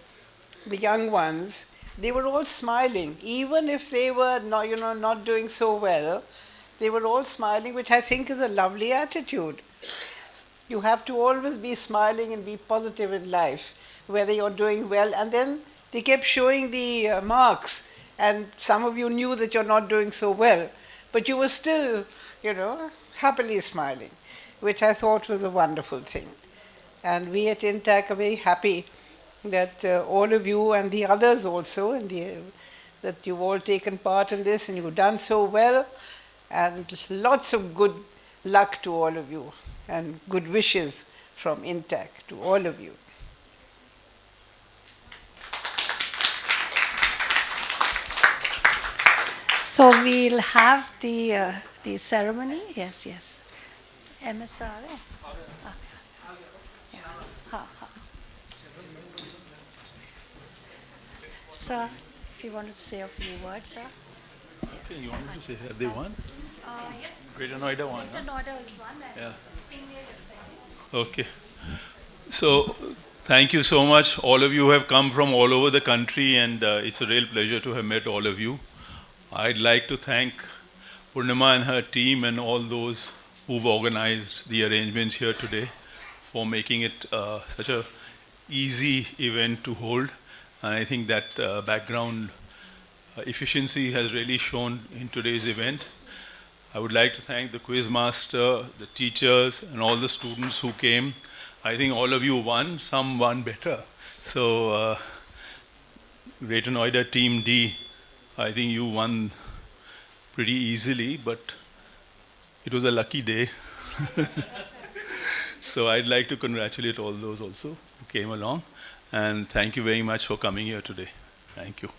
the young ones, they were all smiling, even if they were not, not doing so well. they were all smiling, which I think is a lovely attitude. You have to always be smiling and be positive in life, whether you're doing well. And then they kept showing the marks, and some of you knew that you're not doing so well, but you were still, happily smiling, which I thought was a wonderful thing. And we at INTACH are very happy that all of you and the others also, that you've all taken part in this and you've done so well, and lots of good luck to all of you and good wishes from INTACH to all of you. So we'll have the ceremony. Yes, yes. MSR. Sir, if you want to say a few words, sir. Okay, you want me to say, have they won? Yes. Greater Noida won. Greater Noida is one. Yeah. Springdale is second. Okay. So, thank you so much. All of you have come from all over the country, and it's a real pleasure to have met all of you. I'd like to thank Purnima and her team and all those who've organized the arrangements here today for making it such a easy event to hold. And I think that background efficiency has really shown in today's event. I would like to thank the quiz master, the teachers, and all the students who came. I think all of you won, some won better. So, Greater Noida Team D, I think you won pretty easily, but it was a lucky day. So I'd like to congratulate all those also who came along. And thank you very much for coming here today. Thank you.